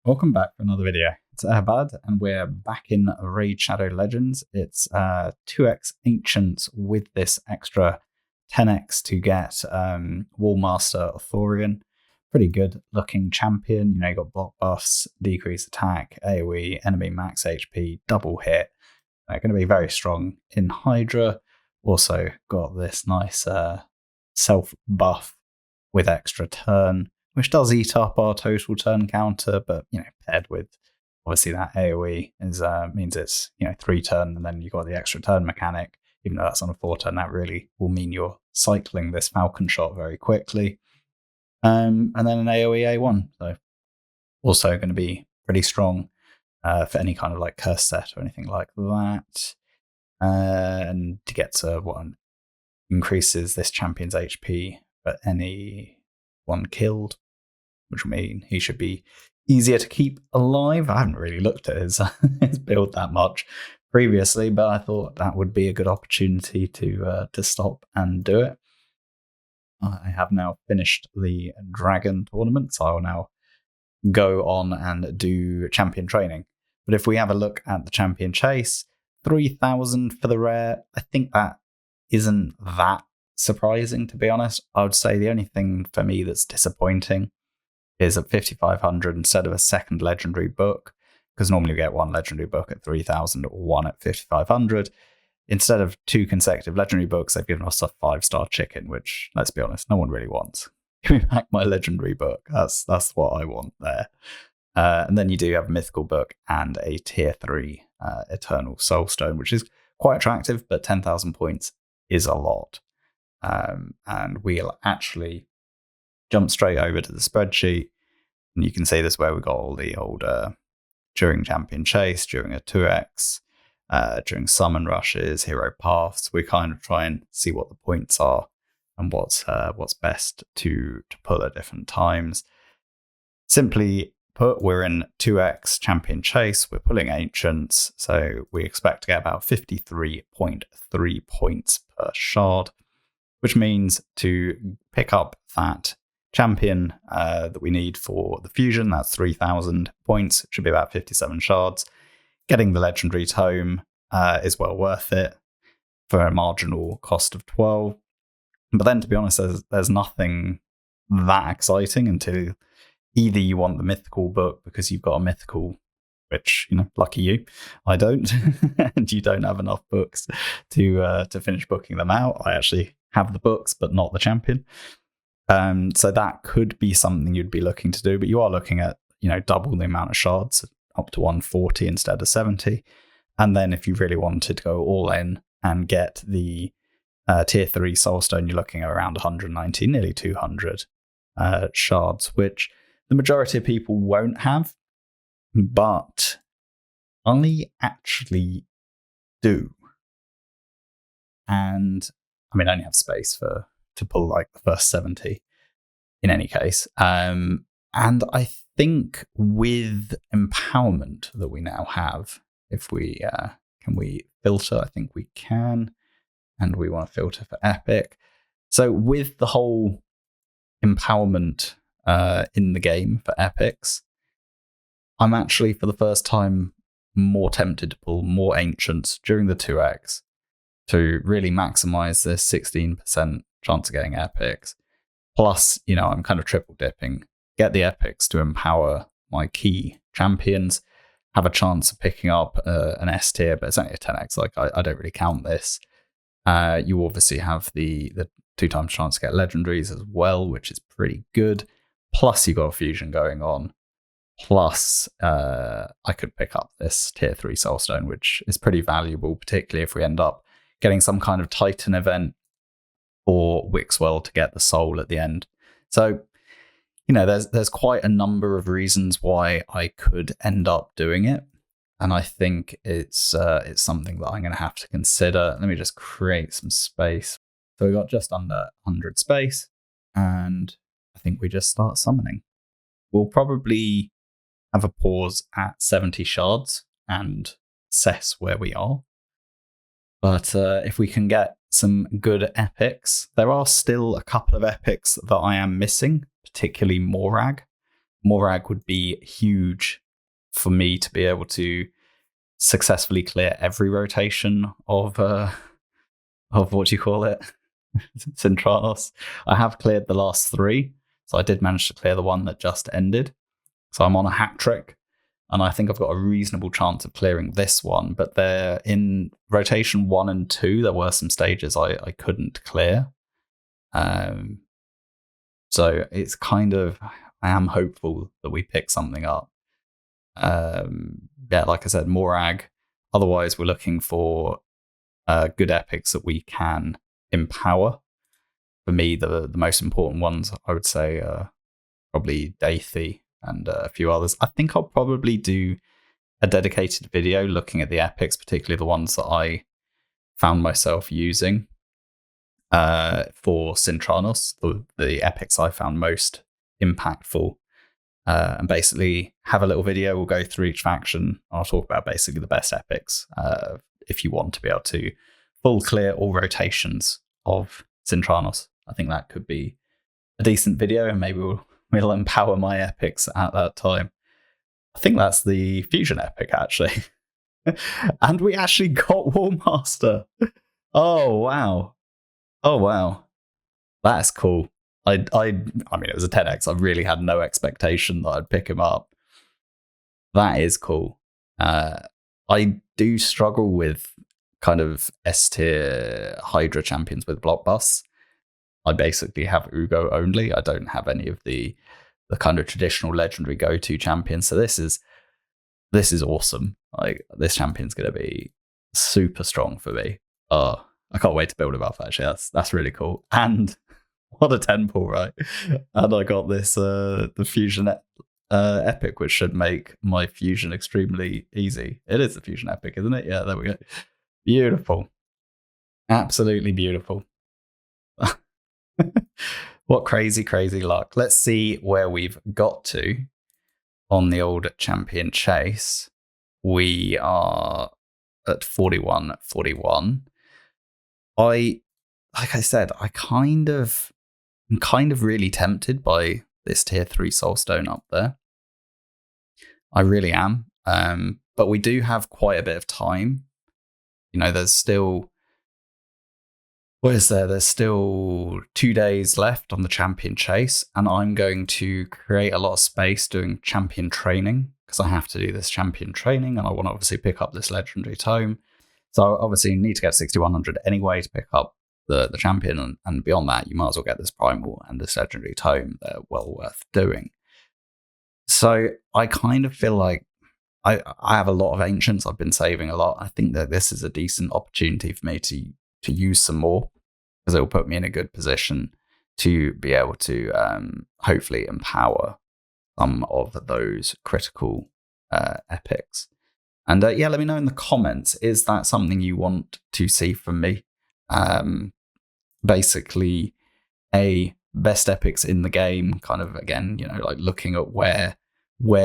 Welcome back for another video. It's Eharbad, and we're back in Raid Shadow Legends. It's 2x Ancients with this extra 10x to get Wallmaster Authorian. Pretty good looking champion. You got block buffs, decrease attack, AoE, enemy max HP, double hit. They're going to be very strong in Hydra. Also got this nice self buff with extra turn, which does eat up our total turn counter, but paired with obviously that AoE means it's 3 turn, and then you've got the extra turn mechanic. Even though that's on a 4 turn, that really will mean you're cycling this Falcon shot very quickly. And then an AoE A1, so also going to be pretty strong for any kind of like curse set or anything like that. And to get to one increases this champion's HP for any one killed, which will mean he should be easier to keep alive. I haven't really looked at his build that much previously, but I thought that would be a good opportunity to stop and do it. I have now finished the Dragon tournament, so I will now go on and do champion training. But if we have a look at the champion chase, 3,000 for the rare, I think that isn't that surprising, to be honest. I would say the only thing for me that's disappointing is at 5,500 instead of a second legendary book, because normally we get one legendary book at 3,000 or one at 5,500. Instead of 2 consecutive legendary books, they've given us a 5-star chicken, which, let's be honest, no one really wants. Give me back my legendary book. That's what I want there. And then you do have a mythical book and a tier 3 eternal soulstone, which is quite attractive, but 10,000 points is a lot. And we'll actually jump straight over to the spreadsheet, and you can see this where we got all the old during champion chase, during a 2x, during summon rushes, hero paths. We kind of try and see what the points are and what's best to pull at different times. Simply put, we're in 2x champion chase, we're pulling ancients, so we expect to get about 53.3 points per shard, which means to pick up that champion that we need for the fusion, that's 3,000 points. It should be about 57 shards. Getting the legendary tome is well worth it for a marginal cost of 12. But then, to be honest, there's nothing that exciting until either you want the mythical book because you've got a mythical, which, lucky you, I don't, and you don't have enough books to finish booking them out. I actually have the books, but not the champion. So that could be something you'd be looking to do, but you are looking at, double the amount of shards, up to 140 instead of 70. And then if you really wanted to go all in and get the tier 3 soulstone, you're looking at around 190, nearly 200 shards, which the majority of people won't have, but I actually do. And I only have space to pull like the first 70 in any case. And I think with empowerment that we now have, if we can we filter, I think we can, and we want to filter for epic. So with the whole empowerment in the game for epics, I'm actually for the first time more tempted to pull more ancients during the 2x to really maximize this 16% chance of getting epics. Plus, I'm kind of triple dipping. Get the epics to empower my key champions, have a chance of picking up an S tier, but it's only a 10x. Like, I don't really count this. You obviously have the 2 times chance to get legendaries as well, which is pretty good. Plus, you got a fusion going on. Plus, I could pick up this tier 3 soulstone, which is pretty valuable, particularly if we end up getting some kind of Titan event or Wixwell to get the soul at the end. So, there's quite a number of reasons why I could end up doing it, and I think it's something that I'm going to have to consider. Let me just create some space. So we got just under 100 space, and I think we just start summoning. We'll probably have a pause at 70 shards and assess where we are. But if we can get some good epics, there are still a couple of epics that I am missing, particularly Morag. Morag would be huge for me to be able to successfully clear every rotation of what do you call it? Centranos. I have cleared the last 3, so I did manage to clear the one that just ended. So I'm on a hat trick, and I think I've got a reasonable chance of clearing this one. But there, in rotation 1 and 2, there were some stages I couldn't clear. So it's kind of, I am hopeful that we pick something up. Yeah, like I said, Morag. Otherwise, we're looking for good epics that we can empower. For me, the most important ones, I would say, probably Daithy and a few others. I think I'll probably do a dedicated video looking at the epics, particularly the ones that I found myself using for Cintranos, the epics I found most impactful. And basically have a little video. We'll go through each faction. I'll talk about basically the best epics if you want to be able to full clear all rotations of Cintranos. I think that could be a decent video, and maybe we'll empower my epics at that time. I think that's the Fusion epic, actually. And we actually got Warmaster. Oh, wow. Oh, wow. That's cool. I mean, it was a 10x. I really had no expectation that I'd pick him up. That is cool. I do struggle with kind of S tier Hydra champions with block busts. I basically have Ugo only. I don't have any of the kind of traditional legendary go-to champions. So this is awesome. Like, this champion's going to be super strong for me. Oh, I can't wait to build him up. Actually, that's really cool. And what a 10 pull, right? And I got this the Fusion epic, which should make my Fusion extremely easy. It is the Fusion epic, isn't it? Yeah, there we go. Beautiful. Absolutely beautiful. What crazy, crazy luck. Let's see where we've got to on the old champion chase. We are at 41-41. Like I said, I'm kind of really tempted by this tier 3 Soulstone up there. I really am. But we do have quite a bit of time. You know, there's still, what is there? There's still 2 days left on the champion chase, and I'm going to create a lot of space doing champion training, because I have to do this champion training, and I want to obviously pick up this legendary tome. So obviously you need to get 6100 anyway to pick up the champion, and beyond that, you might as well get this primal and this legendary tome. They're well worth doing. So I kind of feel like I have a lot of ancients. I've been saving a lot. I think that this is a decent opportunity for me to use some more, because it will put me in a good position to be able to hopefully empower some of those critical epics. And yeah, let me know in the comments, is that something you want to see from me? Basically, best epics in the game, kind of, again, you know, like looking at where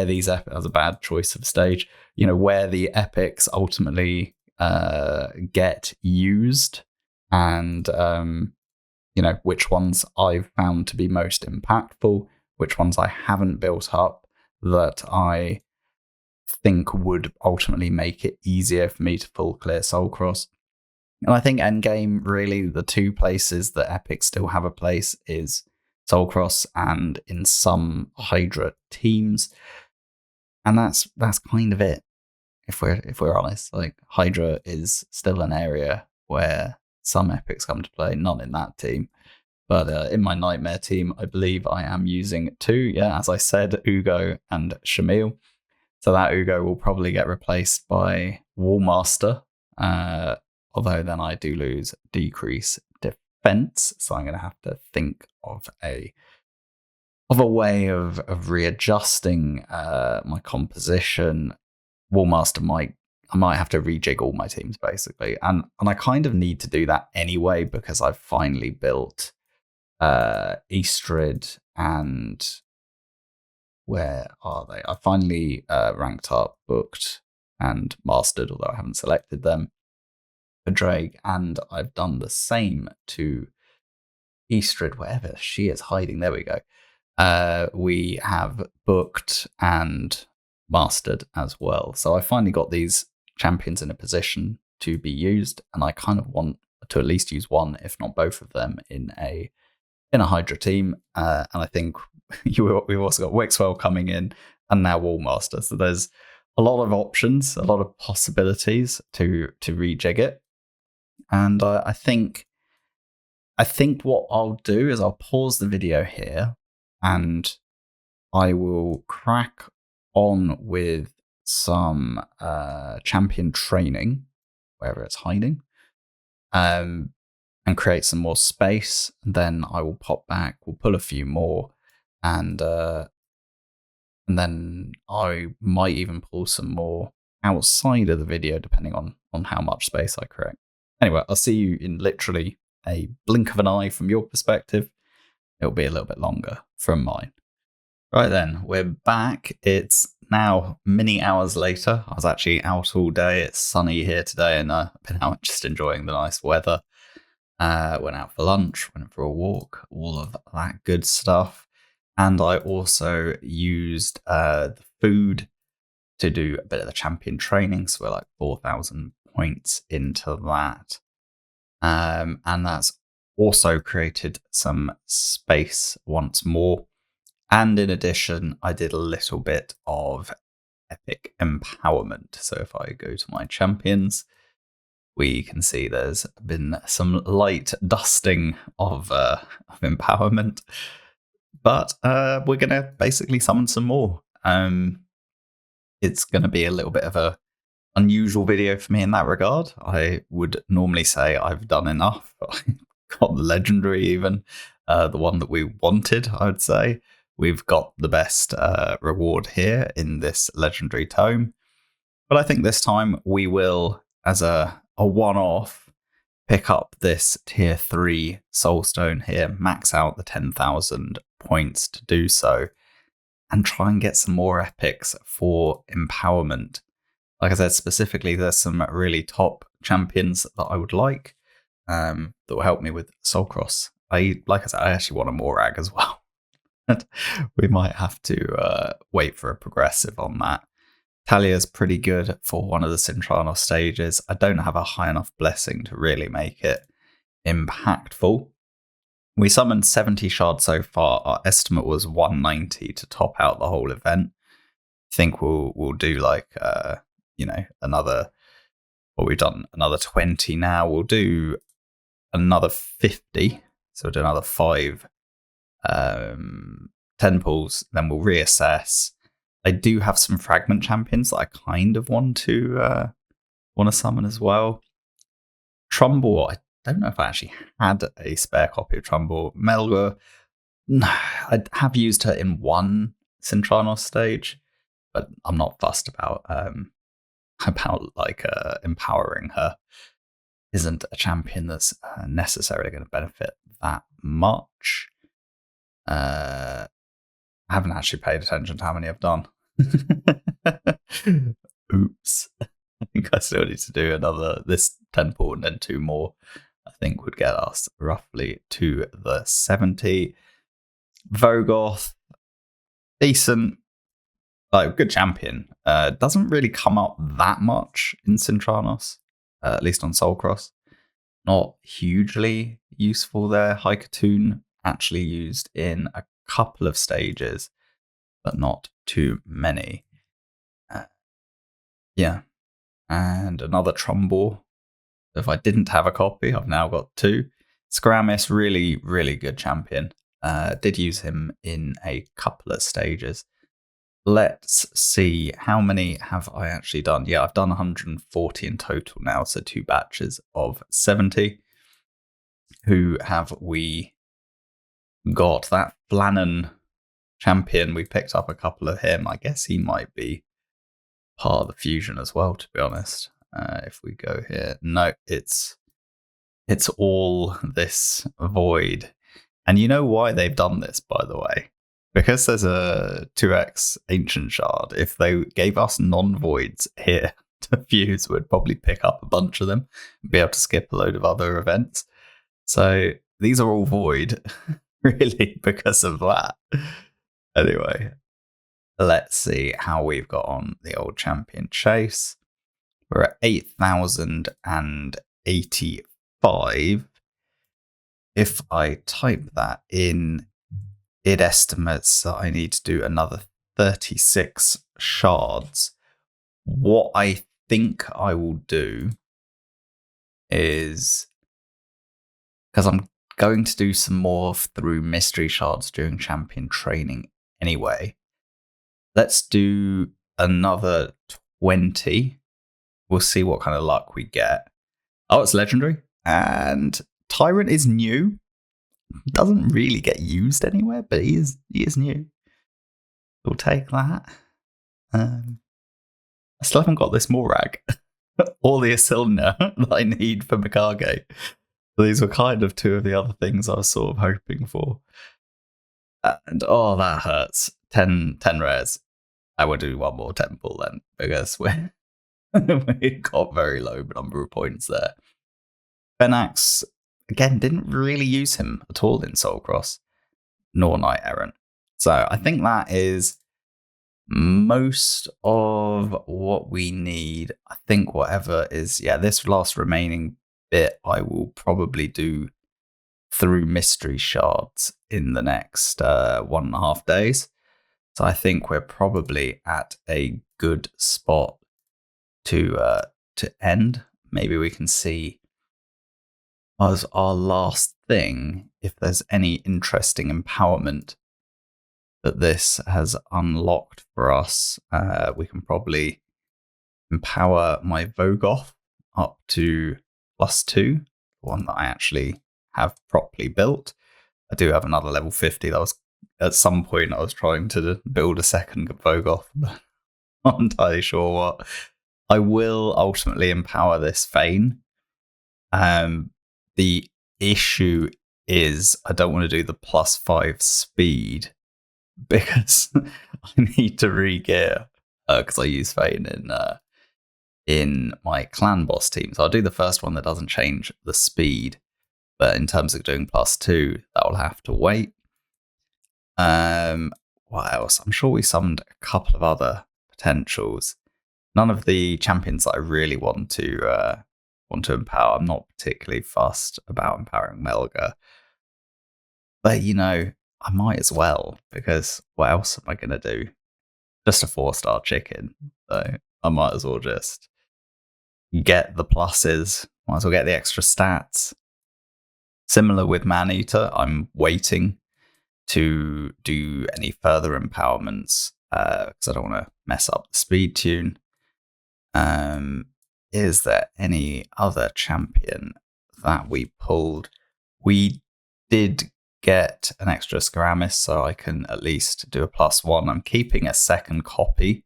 these epics, as a bad choice of stage, you know, where the epics ultimately get used, and you know, which ones I've found to be most impactful, which ones I haven't built up that I think would ultimately make it easier for me to full clear Soulcross. And I think endgame, really, the 2 places that epics still have a place is Soulcross and in some Hydra teams. And that's kind of it, if we're honest. Like, Hydra is still an area where some epics come to play, not in that team. But in my Nightmare team, I believe I am using 2, yeah, as I said, Ugo and Shamil. So that Ugo will probably get replaced by Wallmaster, although then I do lose decrease defense. So I'm going to have to think of a way of readjusting my composition. Wallmaster I might have to rejig all my teams, basically, and I kind of need to do that anyway, because I've finally built Eastrid, and where are they? I finally ranked up, booked, and mastered, although I haven't selected them, for Drake, and I've done the same to Eastrid, wherever she is hiding. There we go. we have booked and mastered as well. So I finally got these champions in a position to be used, and I kind of want to at least use one, if not both of them, in a Hydra team. And I think we've also got Wixwell coming in, and now Wallmaster. So there's a lot of options, a lot of possibilities to rejig it. And I think what I'll do is I'll pause the video here, and I will crack on with some champion training, wherever it's hiding, and create some more space. Then I will pop back, we'll pull a few more, and then I might even pull some more outside of the video, depending on how much space I create. Anyway, I'll see you in literally a blink of an eye from your perspective. It'll be a little bit longer from mine. Right then, we're back. It's now many hours later. I was actually out all day. It's sunny here today, and I've been out just enjoying the nice weather. Went out for lunch, went for a walk, all of that good stuff. And I also used the food to do a bit of the champion training. So we're like 4,000 points into that. And that's also created some space once more. And in addition, I did a little bit of epic empowerment. So if I go to my champions, we can see there's been some light dusting of empowerment. But we're going to basically summon some more. It's going to be a little bit of a unusual video for me in that regard. I would normally say I've done enough. Got the legendary even, the one that we wanted, I would say. We've got the best reward here in this legendary tome. But I think this time we will, as a one-off, pick up this tier 3 soulstone here, max out the 10,000 points to do so, and try and get some more epics for empowerment. Like I said, specifically, there's some really top champions that I would like that will help me with Soulcross. Like I said, I actually want a Morag as well. We might have to wait for a progressive on that. Talia's pretty good for one of the Cintranos stages. I don't have a high enough blessing to really make it impactful. We summoned 70 shards so far. Our estimate was 190 to top out the whole event. I think we'll do like another. Well, we've done another 20 now. We'll do another 50. So we'll do another 5 10 pulls. Then we'll reassess. I do have some fragment champions that I kind of want to summon as well. Trumbull, I don't know if I actually had a spare copy of Trumbull. Melga, I have used her in one Cintranos stage, but I'm not fussed about empowering her. Isn't a champion that's necessarily going to benefit that much. I haven't actually paid attention to how many I've done. Oops. I think I still need to do this 10 pull and then 2 more. I think would get us roughly to the 70. Vogoth, decent, like good champion. Doesn't really come up that much in Cintranos, at least on Soulcross. Not hugely useful there. Haikatoon actually used in a couple of stages, but not too many. And another Trumbull. If I didn't have a copy, I've now got 2. Scramis, really, really good champion. Did use him in a couple of stages. Let's see, how many have I actually done? Yeah, I've done 140 in total now, so 2 batches of 70. Who have we got? That Flannan champion, we picked up a couple of him. I guess he might be part of the fusion as well, to be honest. If we go here, no, it's all this void. And you know why they've done this, by the way? Because there's a 2x ancient shard. If they gave us non-voids here to fuse, we'd probably pick up a bunch of them and be able to skip a load of other events. So these are all void, really, because of that. Anyway, let's see how we've got on the old champion chase. We're at 8,085. If I type that in, it estimates that I need to do another 36 shards. What I think I will do is, because I'm going to do some more through mystery shards during champion training anyway, let's do another 20. We'll see what kind of luck we get. Oh, it's legendary. And Tyrant is new. Doesn't really get used anywhere, but he is new. We'll take that. I still haven't got this Morag or the Asilna that I need for Mikage. These were kind of two of the other things I was sort of hoping for. And oh, that hurts. 10 rares. I will do one more temple then, because we got very low number of points there. Benax, again, didn't really use him at all in Soul Cross, nor Knight Errant. So I think that is most of what we need. I think whatever is, this last remaining bit I will probably do through mystery shards in the next 1.5 days. So I think we're probably at a good spot to end. Maybe we can see as our last thing if there's any interesting empowerment that this has unlocked for us. We can probably empower my Vogoth up to +2, one that I actually have properly built. I do have another level 50 that was, at some point I was trying to build a second Vogoth, but I'm not entirely sure what. I will ultimately empower this Fane. The issue is I don't want to do the +5 speed because I need to re-gear because I use Fane in my clan boss team. So I'll do the first one that doesn't change the speed, but in terms of doing +2, that will have to wait. What else? I'm sure we summoned a couple of other potentials. None of the champions that I really want to empower. I'm not particularly fussed about empowering Melga, but I might as well, because what else am I going to do? Just a 4-star chicken, so I might as well just get the pluses. Might as well get the extra stats. Similar with Maneater, I'm waiting to do any further empowerments because I don't want to mess up the speed tune. Is there any other champion that we pulled? We did get an extra Scaramis, so I can at least do a +1. I'm keeping a second copy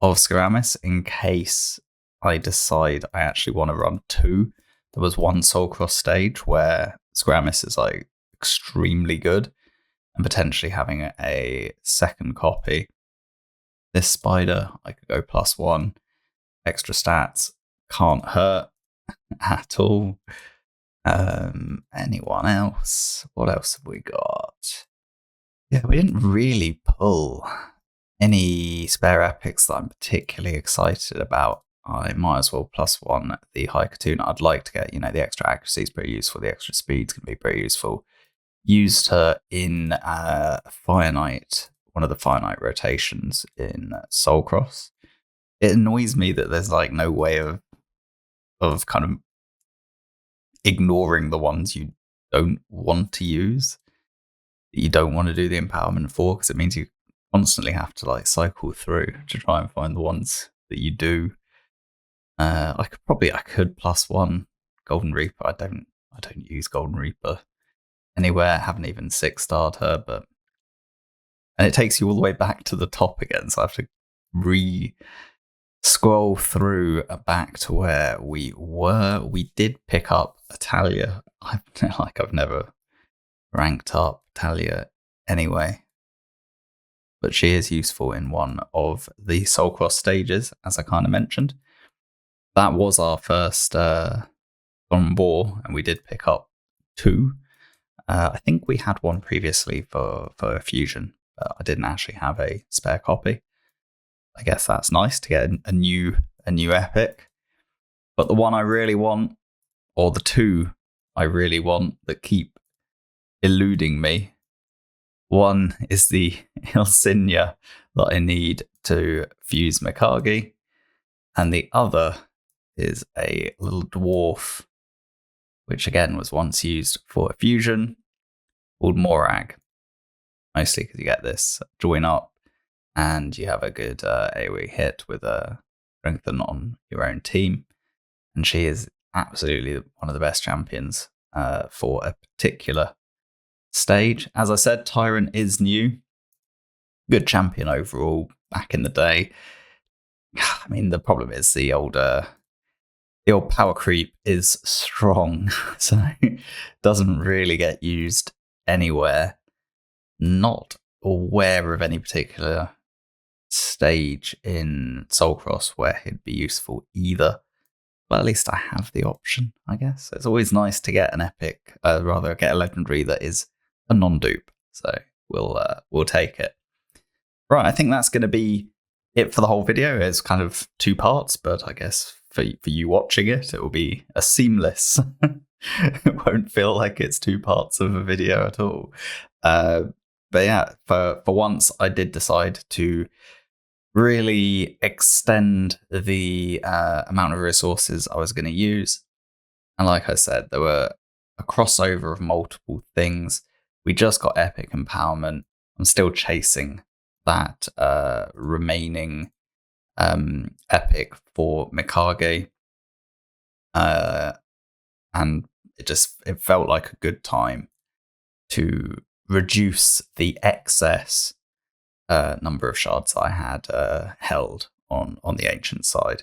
of Scaramis in case I decide I actually want to run 2. There was one Soul Cross stage where Scaramis is like extremely good, and potentially having a second copy. This spider, I could go +1. Extra stats can't hurt at all. Anyone else? What else have we got? Yeah, we didn't really pull any spare epics that I'm particularly excited about. I might as well +1 the Haikatuna. I'd like to get, the extra accuracy is pretty useful. The extra speed's can be pretty useful. Used her in Fire Knight, one of the Fire Knight rotations in Soul Cross. It annoys me that there's like no way of kind of ignoring the ones you don't want to use, that you don't want to do the empowerment for, because it means you constantly have to like cycle through to try and find the ones that you do. I could +1 Golden Reaper. I don't use Golden Reaper anywhere. Haven't even 6-starred her, and it takes you all the way back to the top again, so I have to scroll through back to where we were. We did pick up Talia. I've never ranked up Talia anyway, but she is useful in one of the Soul Cross stages, as I kind of mentioned. That was our first on board, and we did pick up 2. I think we had one previously for Fusion, but I didn't actually have a spare copy. I guess that's nice to get a new epic. But the one I really want, or the two I really want that keep eluding me, one is the Ilsinia that I need to fuse Mikage, and the other is a little dwarf, which again was once used for a fusion, called Morag. Mostly because you get this join up, and you have a good AoE hit with a strengthen on your own team. And she is absolutely one of the best champions for a particular stage. As I said, Tyrant is new. Good champion overall back in the day. I mean, the problem is the old power creep is strong, so doesn't really get used anywhere. Not aware of any particular stage in Soulcross where he'd be useful either. But at least I have the option, I guess. It's always nice to get an epic, rather get a legendary that is a non-dupe. So we'll take it. Right, I think that's going to be it for the whole video. It's kind of 2 parts, but I guess for you watching it, it will be a seamless. It won't feel like it's 2 parts of a video at all. But yeah, for once, I did decide to really extend the amount of resources I was going to use. And like I said, there were a crossover of multiple things. We just got epic empowerment. I'm still chasing that remaining epic for Mikage. And it felt like a good time to reduce the excess number of shards I had held on the ancient side.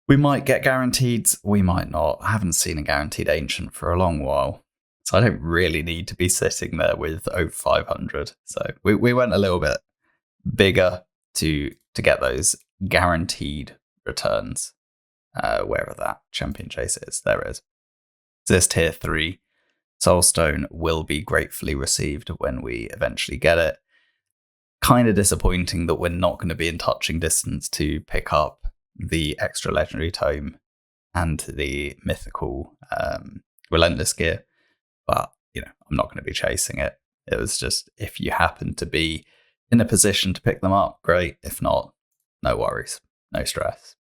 We might get guaranteed, we might not. I haven't seen a guaranteed ancient for a long while, so I don't really need to be sitting there with over 500. So we went a little bit bigger to get those guaranteed returns, wherever that champion chase is. There it is. This tier 3 Soulstone will be gratefully received when we eventually get it. Kind of disappointing that we're not going to be in touching distance to pick up the extra legendary tome and the mythical relentless gear, but I'm not going to be chasing it. It was just, if you happen to be in a position to pick them up, great. If not, no worries, no stress.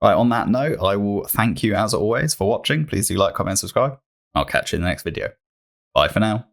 Right, on that note, I will thank you as always for watching. Please do like, comment, subscribe. I'll catch you in the next video. Bye for now.